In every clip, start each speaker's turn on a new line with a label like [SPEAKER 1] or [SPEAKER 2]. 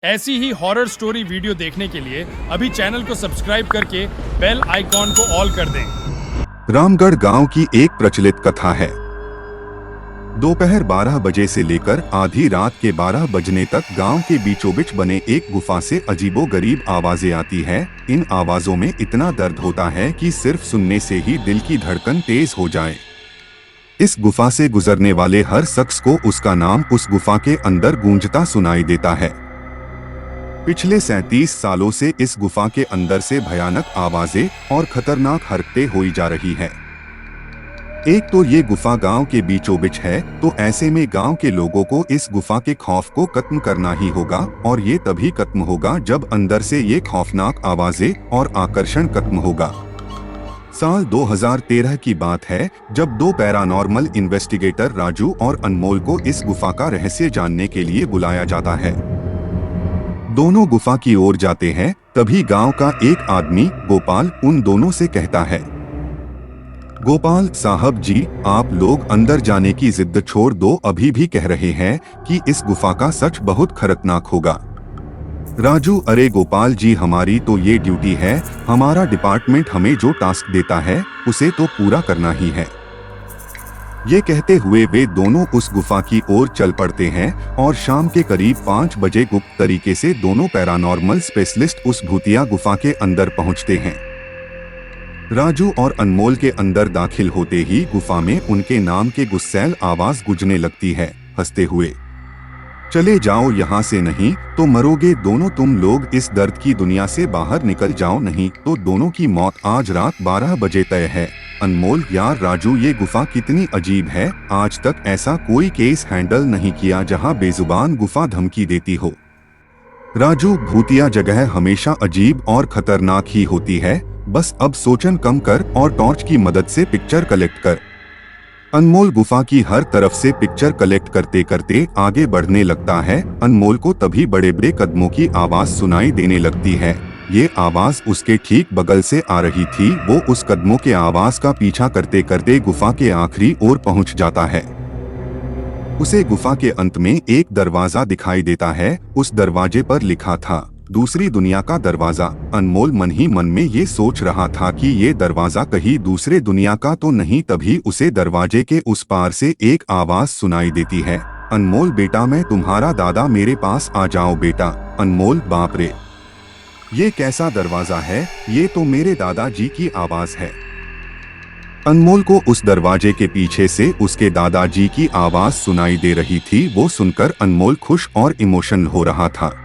[SPEAKER 1] ऐसी ही horror story video देखने के लिए अभी चैनल को सब्सक्राइब करके बेल आइकॉन को ऑल कर दें।
[SPEAKER 2] रामगढ़ गांव की एक प्रचलित कथा है। दोपहर 12 बजे से लेकर आधी रात के 12 बजने तक गांव के बीचों-बीच बने एक गुफा से अजीबोगरीब आवाजें आती है। इन आवाजों में इतना दर्द होता है कि सिर्फ सुनने से ही दिल की धड़कन तेज हो जाए। इस गुफा से गुजरने वाले हर शख्स को उसका नाम उस गुफा के अंदर गूंजता सुनाई देता है। पिछले 37 सालों से इस गुफा के अंदर से भयानक आवाजें और खतरनाक हरकतें हुई जा रही है। एक तो ये गुफा गांव के बीचों बीच है, तो ऐसे में गांव के लोगों को इस गुफा के खौफ को खत्म करना ही होगा, और ये तभी खत्म होगा जब अंदर से ये खौफनाक आवाजें और आकर्षण खत्म होगा। साल 2013 की बात है, जब दो पैरानॉर्मल इन्वेस्टिगेटर राजू और अनमोल को इस गुफा का रहस्य जानने के लिए बुलाया जाता है। दोनों गुफा की ओर जाते हैं, तभी गांव का एक आदमी गोपाल उन दोनों से कहता है, गोपाल साहब जी, आप लोग अंदर जाने की जिद छोड़ दो, अभी भी कह रहे हैं कि इस गुफा का सच बहुत खतरनाक होगा। राजू, अरे गोपाल जी, हमारी तो ये ड्यूटी है, हमारा डिपार्टमेंट हमें जो टास्क देता है उसे तो पूरा करना ही है। ये कहते हुए वे दोनों उस गुफा की ओर चल पड़ते हैं और शाम के करीब 5 बजे गुप्त तरीके से दोनों पैरानॉर्मल स्पेशलिस्ट उस भूतिया गुफा के अंदर पहुंचते हैं। राजू और अनमोल के अंदर दाखिल होते ही गुफा में उनके नाम के गुस्सैल आवाज गूंजने लगती है, हंसते हुए, चले जाओ यहाँ से, नहीं तो मरोगे दोनों तुम लोग, इस दर्द की दुनिया से बाहर निकल जाओ, नहीं तो दोनों की मौत आज रात 12 बजे तय है। अनमोल, यार राजू, ये गुफा कितनी अजीब है, आज तक ऐसा कोई केस हैंडल नहीं किया जहाँ बेजुबान गुफा धमकी देती हो। राजू, भूतिया जगह हमेशा अजीब और खतरनाक ही होती है, बस अब सोचन कम कर और टॉर्च की मदद से पिक्चर कलेक्ट कर। अनमोल गुफा की हर तरफ से पिक्चर कलेक्ट करते करते आगे बढ़ने लगता है। अनमोल को तभी बड़े बड़े कदमों की आवाज सुनाई देने लगती है। ये आवाज उसके ठीक बगल से आ रही थी। वो उस कदमों के आवाज का पीछा करते करते गुफा के आखिरी ओर पहुंच जाता है। उसे गुफा के अंत में एक दरवाजा दिखाई देता है। उस दरवाजे पर लिखा था, दूसरी दुनिया का दरवाजा। अनमोल मन ही मन में ये सोच रहा था कि ये दरवाजा कहीं दूसरे दुनिया का तो नहीं, तभी उसे दरवाजे के उस पार से एक आवाज सुनाई देती है, अनमोल बेटा, मैं तुम्हारा दादा, मेरे पास आ जाओ बेटा। अनमोल, बाप रे, ये कैसा दरवाजा है, ये तो मेरे दादाजी की आवाज है। अनमोल को उस दरवाजे के पीछे से उसके दादाजी की आवाज सुनाई दे रही थी। वो सुनकर अनमोल खुश और इमोशनल हो रहा था।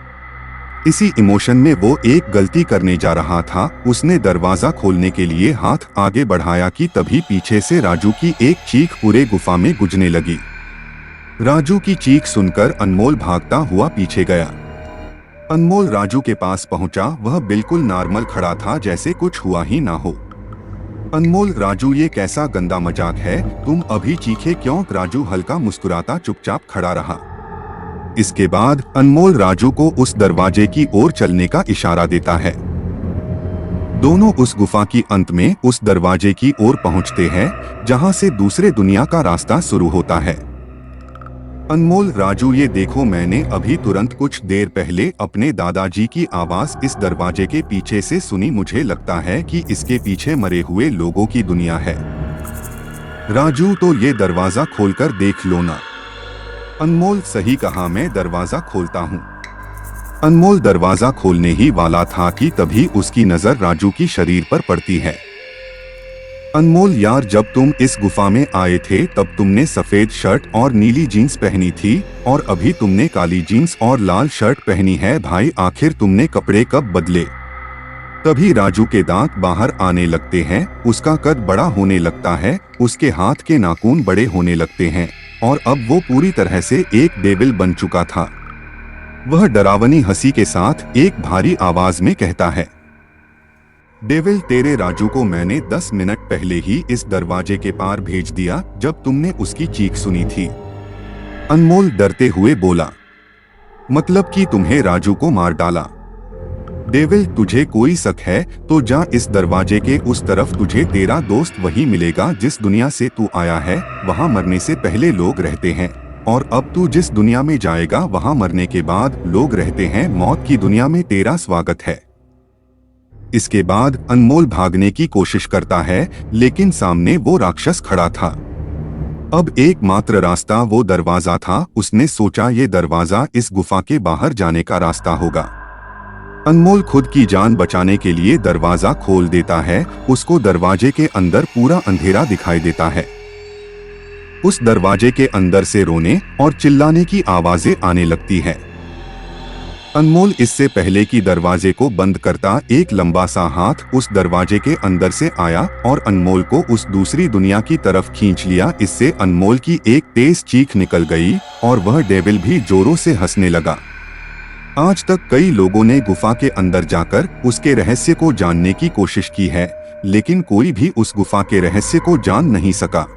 [SPEAKER 2] इसी इमोशन में वो एक गलती करने जा रहा था। उसने दरवाजा खोलने के लिए हाथ आगे बढ़ाया कि तभी पीछे से राजू की एक चीख पूरे गुफा में गूंजने लगी। राजू की चीख सुनकर अनमोल भागता हुआ पीछे गया। अनमोल राजू के पास पहुंचा। वह बिल्कुल नॉर्मल खड़ा था, जैसे कुछ हुआ ही ना हो। अनमोल, राजू, ये कैसा गंदा मजाक है, तुम अभी चीखे क्यों? राजू हल्का मुस्कुराता चुपचाप खड़ा रहा। इसके बाद अनमोल राजू को उस दरवाजे की ओर चलने का इशारा देता है। दोनों उस गुफा की अंत में उस दरवाजे की ओर पहुंचते हैं, जहां से दूसरे दुनिया का रास्ता शुरू होता है। अनमोल, राजू, ये देखो, मैंने अभी तुरंत कुछ देर पहले अपने दादाजी की आवाज इस दरवाजे के पीछे से सुनी। मुझे लगता है कि इसके पीछे मरे हुए लोगों की दुनिया है। राजू, तो ये दरवाजा खोलकर देख लो ना। अनमोल, सही कहा, मैं दरवाजा खोलता हूँ। अनमोल दरवाजा खोलने ही वाला था कि तभी उसकी नजर राजू की शरीर पर पड़ती है। अनमोल, यार, जब तुम इस गुफा में आए थे तब तुमने सफेद शर्ट और नीली जीन्स पहनी थी, और अभी तुमने काली जीन्स और लाल शर्ट पहनी है। भाई, आखिर तुमने कपड़े कब बदले? तभी राजू के दांत बाहर आने लगते हैं, उसका कद बड़ा होने लगता है, उसके हाथ के नाखून बड़े होने लगते हैं, और अब वो पूरी तरह से एक डेविल बन चुका था। वह डरावनी हंसी के साथ एक भारी आवाज में कहता है, डेविल, तेरे राजू को मैंने 10 मिनट पहले ही इस दरवाजे के पार भेज दिया, जब तुमने उसकी चीख सुनी थी। अनमोल डरते हुए बोला, मतलब कि तुम्हें राजू को मार डाला? डेविल, तुझे कोई शक है तो जा इस दरवाजे के उस तरफ, तुझे तेरा दोस्त वही मिलेगा जिस दुनिया से तू आया है। वहाँ मरने से पहले लोग रहते हैं। और अब तू जिस दुनिया में जाएगा वहां मरने के बाद लोग रहते हैं, मौत की दुनिया में तेरा स्वागत है। इसके बाद अनमोल भागने की कोशिश करता है, लेकिन सामने वो राक्षस खड़ा था। अब एकमात्र रास्ता वो दरवाजा था। उसने सोचा ये दरवाजा इस गुफा के बाहर जाने का रास्ता होगा। अनमोल खुद की जान बचाने के लिए दरवाजा खोल देता है। उसको दरवाजे के अंदर पूरा अंधेरा दिखाई देता है। उस दरवाजे के अंदर से रोने और चिल्लाने की आवाजें आने लगती है। अनमोल इससे पहले कि दरवाजे को बंद करता, एक लंबा सा हाथ उस दरवाजे के अंदर से आया और अनमोल को उस दूसरी दुनिया की तरफ खींच लिया। इससे अनमोल की एक तेज चीख निकल गई और वह डेविल भी जोरों से हंसने लगा। आज तक कई लोगों ने गुफा के अंदर जाकर उसके रहस्य को जानने की कोशिश की है, लेकिन कोई भी उस गुफा के रहस्य को जान नहीं सका।